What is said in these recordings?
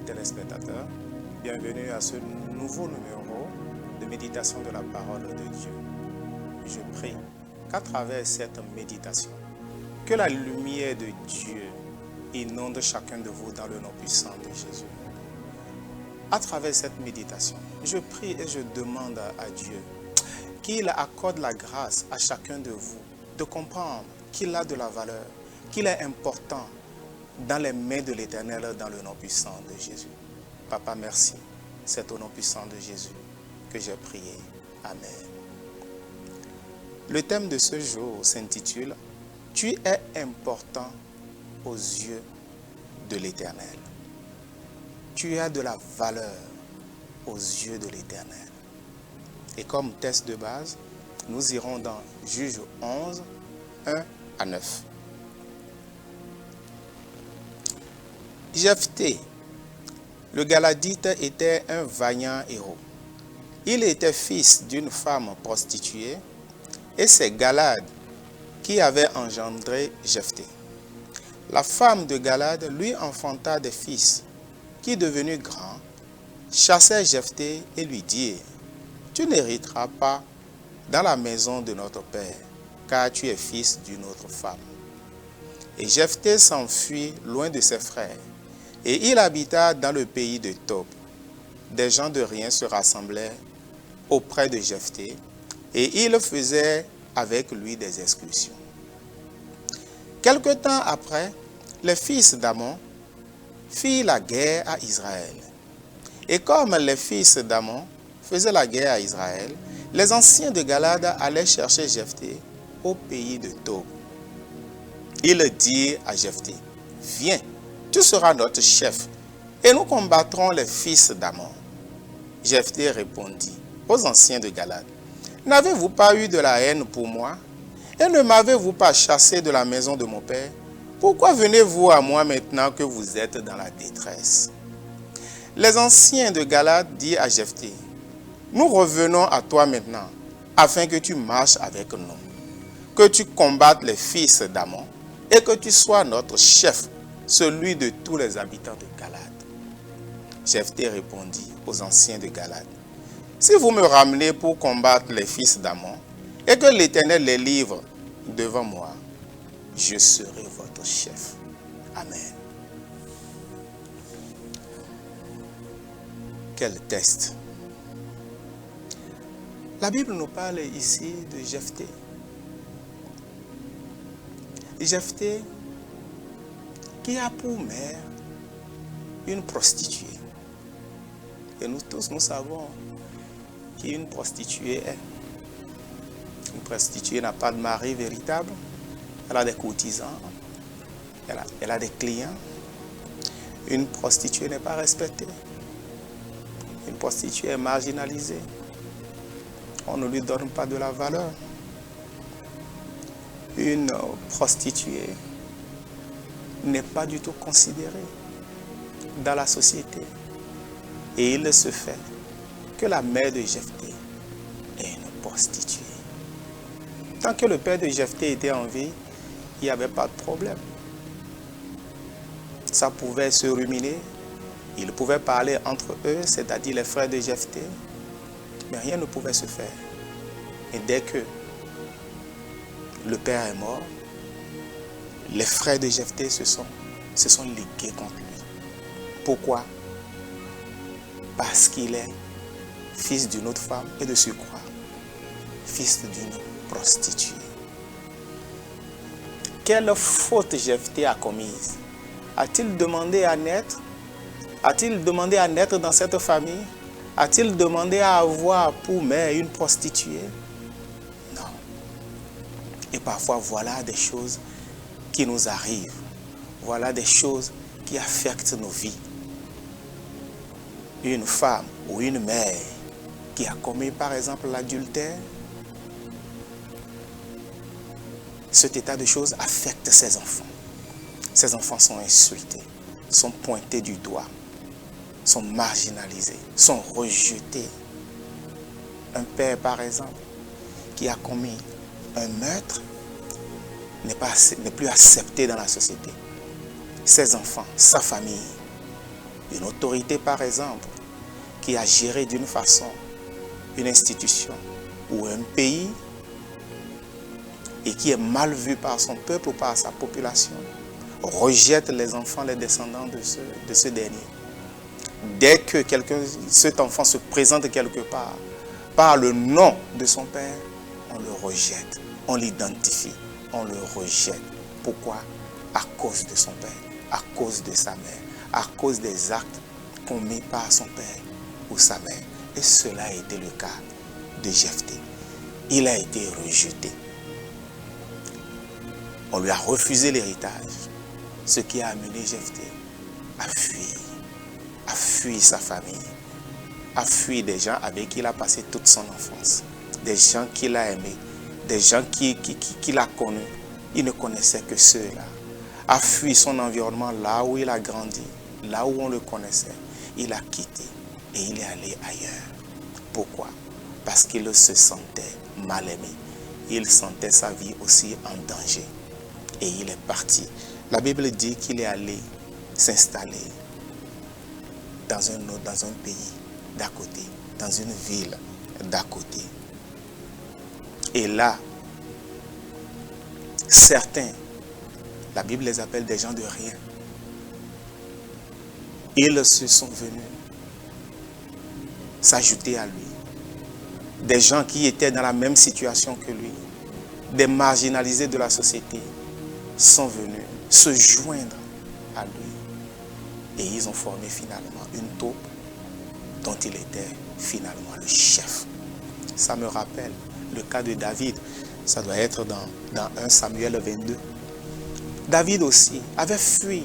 chers téléspectateurs, bienvenue à ce nouveau numéro de méditation de la parole de Dieu. Je prie qu'à travers cette méditation, que la lumière de Dieu inonde chacun de vous dans le nom puissant de Jésus. À travers cette méditation, je prie et je demande à Dieu qu'il accorde la grâce à chacun de vous de comprendre qu'il a de la valeur, qu'il est important dans les mains de l'Éternel dans le nom puissant de Jésus. Papa, merci. C'est au nom puissant de Jésus que j'ai prié. Amen. Le thème de ce jour s'intitule « Tu es important aux yeux de l'Éternel ». Tu as de la valeur aux yeux de l'Éternel. Et comme test de base, nous irons dans Juge 11, 1 à 9. Jephthé, le Galadite, était un vaillant héros. Il était fils d'une femme prostituée et c'est Galad qui avait engendré Jephthé. La femme de Galad lui enfanta des fils qui, devenus grands, chassaient Jephthé et lui dirent « Tu n'hériteras pas dans la maison de notre père, car tu es fils d'une autre femme. » Et Jephthé s'enfuit loin de ses frères, et il habita dans le pays de Tob. Des gens de rien se rassemblaient auprès de Jephthé, et il faisait avec lui des excursions. Quelque temps après, les fils d'Ammon firent la guerre à Israël. Et comme les fils d'Ammon faisaient la guerre à Israël, les anciens de Galad allaient chercher Jephthé au pays de Tob. Ils dirent à Jephthé, « Viens, tu seras notre chef, et nous combattrons les fils d'Ammon. » Jephthé répondit aux anciens de Galad, « N'avez-vous pas eu de la haine pour moi, et ne m'avez-vous pas chassé de la maison de mon père? Pourquoi venez-vous à moi maintenant que vous êtes dans la détresse? » Les anciens de Galad dirent à Jephthé, « Nous revenons à toi maintenant, afin que tu marches avec nous, que tu combattes les fils d'Ammon, et que tu sois notre chef, celui de tous les habitants de Galad. » Jephthé répondit aux anciens de Galad, « Si vous me ramenez pour combattre les fils d'Ammon, et que l'Éternel les livre devant moi, je serai votre chef. » Amen. Quel test! La Bible nous parle ici de Jephthé. Jephthé qui a pour mère une prostituée. Et nous tous, nous savons qui une prostituée est. Une prostituée n'a pas de mari véritable. Elle a des courtisans. Elle a des clients. Une prostituée n'est pas respectée. Une prostituée est marginalisée. On ne lui donne pas de la valeur. Une prostituée n'est pas du tout considérée dans la société. Et il se fait que la mère de Jephthé est une prostituée. Tant que le père de Jephthé était en vie, il n'y avait pas de problème. Ça pouvait se ruminer. Ils pouvaient parler entre eux, c'est-à-dire les frères de Jephthé. Mais rien ne pouvait se faire. Et dès que le père est mort, les frères de Jephthé se sont ligués contre lui. Pourquoi? Parce qu'il est fils d'une autre femme et de surcroît, fils d'une prostituée. Quelle faute Jephthé a commise? A-t-il demandé à naître? A-t-il demandé à naître dans cette famille? A-t-il demandé à avoir pour mère une prostituée? Non. Et parfois, voilà des choses qui nous arrivent. Voilà des choses qui affectent nos vies. Une femme ou une mère qui a commis par exemple l'adultère, cet état de choses affecte ses enfants. Ses enfants sont insultés, sont pointés du doigt, sont marginalisés, sont rejetés. Un père par exemple qui a commis un meurtre n'est plus accepté dans la société. Ses enfants, sa famille Une autorité, par exemple, qui a géré d'une façon une institution ou un pays et qui est mal vu par son peuple ou par sa population, rejette les enfants, les descendants de ce dernier. Dès que cet enfant se présente quelque part, par le nom de son père, on le rejette, on l'identifie, on le rejette. Pourquoi? À cause de son père, à cause de sa mère, à cause des actes commis par son père ou sa mère. Et cela a été le cas de Jephthé. Il a été rejeté. On lui a refusé l'héritage, ce qui a amené Jephthé à fuir sa famille, à fuir des gens avec qui il a passé toute son enfance, des gens qu'il a aimés, des gens qu'il a connus. Il ne connaissait que ceux-là. A fui son environnement là où il a grandi, là où on le connaissait. Il a quitté et il est allé ailleurs. Pourquoi? Parce qu'il se sentait mal aimé. Il sentait sa vie aussi en danger. Et il est parti. La Bible dit qu'il est allé s'installer dans un pays d'à côté, dans une ville d'à côté. Et là, certains, la Bible les appelle des gens de rien, ils se sont venus s'ajouter à lui. Des gens qui étaient dans la même situation que lui, des marginalisés de la société, sont venus se joindre à lui. Et ils ont formé finalement une taupe dont il était finalement le chef. Ça me rappelle le cas de David. Ça doit être dans 1 Samuel 22. David aussi avait fui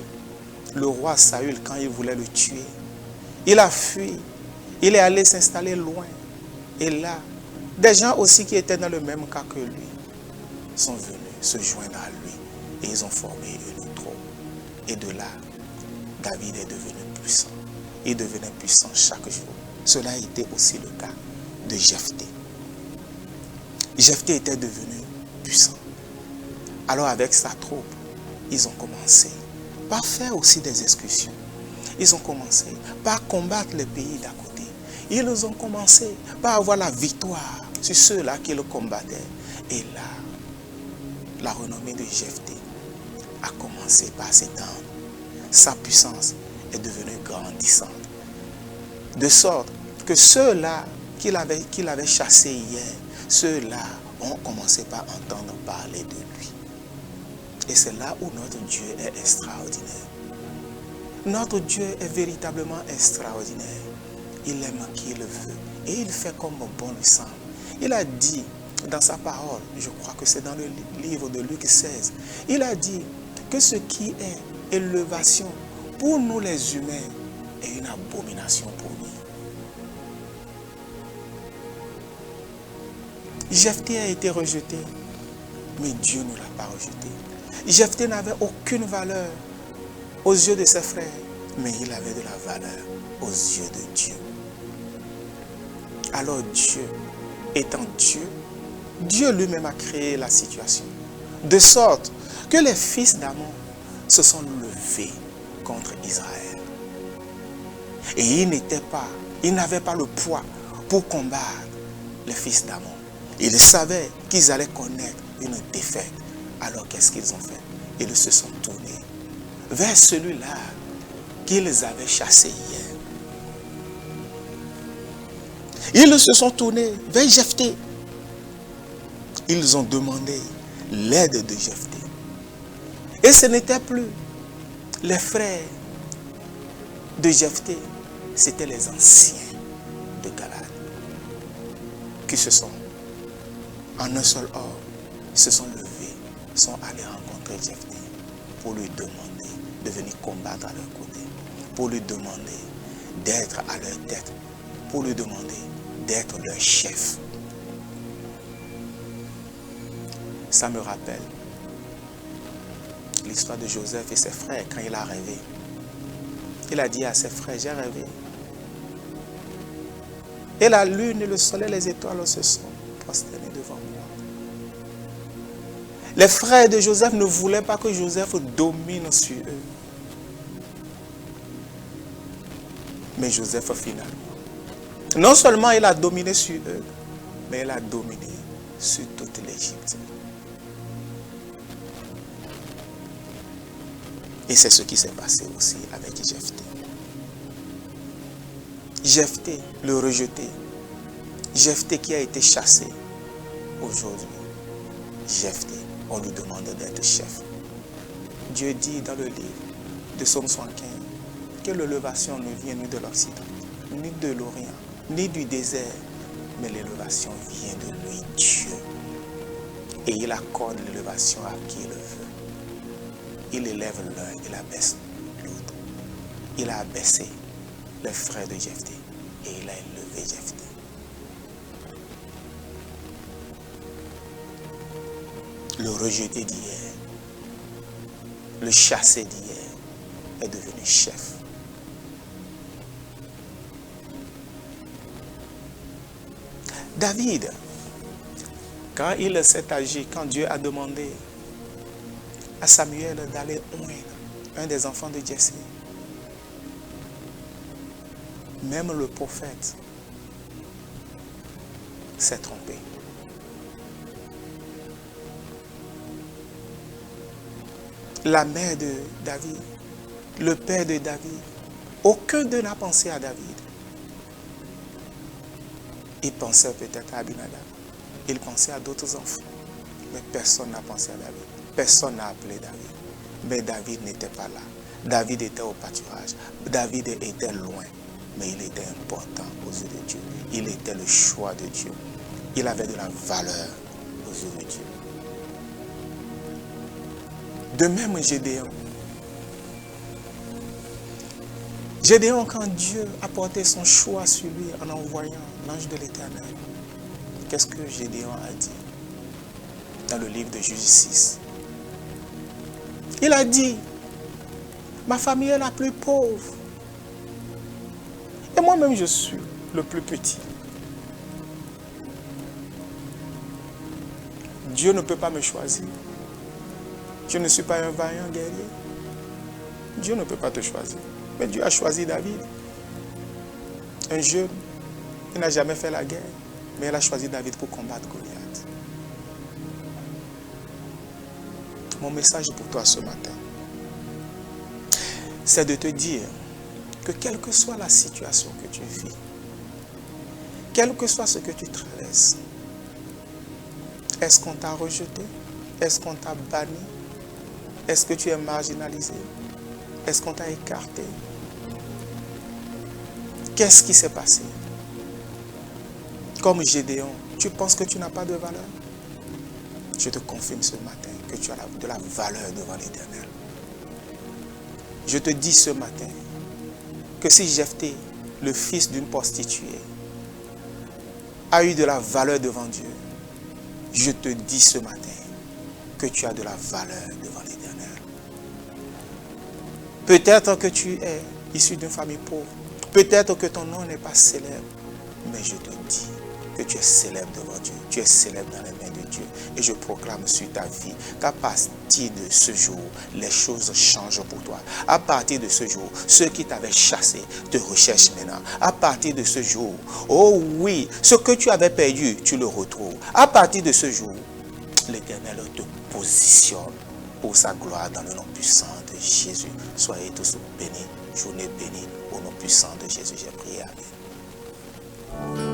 le roi Saül quand il voulait le tuer. Il a fui. Il est allé s'installer loin. Et là, des gens aussi qui étaient dans le même cas que lui sont venus se joindre à lui. Et ils ont formé une troupe. Et de là, David est devenu puissant. Il devenait puissant chaque jour. Cela a été aussi le cas de Jephthé. Jephthé était devenu puissant. Alors avec sa troupe, ils ont commencé par faire aussi des excursions. Ils ont commencé par combattre les pays d'à côté. Ils ont commencé par avoir la victoire sur ceux-là qui le combattaient. Et là, la renommée de Jephthé a commencé par s'étendre. Sa puissance est devenue grandissante. De sorte que ceux-là qu'il avait chassés hier, ceux-là ont commencé par entendre parler de lui. Et c'est là où notre Dieu est extraordinaire. Notre Dieu est véritablement extraordinaire. Il aime qui il veut. Et il fait comme bon lui semble. Il a dit dans sa parole, je crois que c'est dans le livre de Luc 16, il a dit que ce qui est élévation pour nous les humains est une abomination pour lui. Jephthé a été rejeté, mais Dieu ne l'a pas rejeté. Jephthé n'avait aucune valeur aux yeux de ses frères, mais il avait de la valeur aux yeux de Dieu. Alors Dieu, étant Dieu, Dieu lui-même a créé la situation, de sorte que les fils d'Amon se sont levés contre Israël. Et ils n'avaient pas le poids pour combattre les fils d'Amon. Ils savaient qu'ils allaient connaître une défaite. Alors qu'est-ce qu'ils ont fait? Ils se sont tournés vers celui-là qu'ils avaient chassé hier. Ils se sont tournés vers Jephthé. Ils ont demandé l'aide de Jephthé. Et ce n'était plus les frères de Jephthé, c'était les anciens de Galad qui se sont, en un seul homme, se sont levés, sont allés rencontrer Jephthé pour lui demander de venir combattre à leur côté, pour lui demander d'être à leur tête, pour lui demander d'être leur chef. Ça me rappelle l'histoire de Joseph et ses frères quand il a rêvé. Il a dit à ses frères, j'ai rêvé. Et la lune, le soleil, les étoiles se sont prosternés devant moi. Les frères de Joseph ne voulaient pas que Joseph domine sur eux. Mais Joseph, finalement, non seulement il a dominé sur eux, mais il a dominé sur toute l'Égypte. Et c'est ce qui s'est passé aussi avec Jephthé. Jephthé, le rejeté. Jephthé qui a été chassé. Aujourd'hui, Jephthé, on lui demande d'être chef. Dieu dit dans le livre de Psaume 75 que l'élévation ne vient ni de l'Occident, ni de l'Orient, ni du désert, mais l'élévation vient de lui, Dieu. Et il accorde l'élévation à qui il le veut. Il élève l'un, il abaisse l'autre. Il a abaissé le frère de Jephthé et il a élevé Jephthé. Le rejeté d'hier, le chassé d'hier est devenu chef. David, quand il s'est agi, quand Dieu a demandé à Samuel d'aller oindre un des enfants de Jessé, même le prophète s'est trompé. La mère de David, le père de David, aucun d'eux n'a pensé à David. Il pensait peut-être à Abinadab, il pensait à d'autres enfants, mais personne n'a pensé à David. Personne n'a appelé David. Mais David n'était pas là. David était au pâturage. David était loin. Mais il était important aux yeux de Dieu. Il était le choix de Dieu. Il avait de la valeur aux yeux de Dieu. De même Gédéon. Gédéon, quand Dieu a porté son choix sur lui en envoyant l'ange de l'Éternel, qu'est-ce que Gédéon a dit dans le livre de Juges 6? Il a dit, ma famille est la plus pauvre. Et moi-même, je suis le plus petit. Dieu ne peut pas me choisir. Je ne suis pas un vaillant guerrier. Dieu ne peut pas te choisir. Mais Dieu a choisi David. Un jeune, il n'a jamais fait la guerre. Mais il a choisi David pour combattre Goliath. Mon message pour toi ce matin, c'est de te dire que quelle que soit la situation que tu vis, quel que soit ce que tu traverses, est-ce qu'on t'a rejeté? Est-ce qu'on t'a banni? Est-ce que tu es marginalisé? Est-ce qu'on t'a écarté? Qu'est-ce qui s'est passé? Comme Gédéon, tu penses que tu n'as pas de valeur? Je te confirme ce matin que tu as de la valeur devant l'Éternel. Je te dis ce matin que si Jephthé, le fils d'une prostituée, a eu de la valeur devant Dieu, je te dis ce matin que tu as de la valeur devant l'Éternel. Peut-être que tu es issu d'une famille pauvre, peut-être que ton nom n'est pas célèbre, mais je te dis que tu es célèbre devant Dieu, tu es célèbre dans les mains de Dieu. Et je proclame sur ta vie qu'à partir de ce jour, les choses changent pour toi. À partir de ce jour, ceux qui t'avaient chassé te recherchent maintenant. À partir de ce jour, oh oui, ce que tu avais perdu, tu le retrouves. À partir de ce jour, l'Éternel te positionne pour sa gloire dans le nom puissant de Jésus. Soyez tous bénis, journée bénie, au nom puissant de Jésus, j'ai prié. Amen.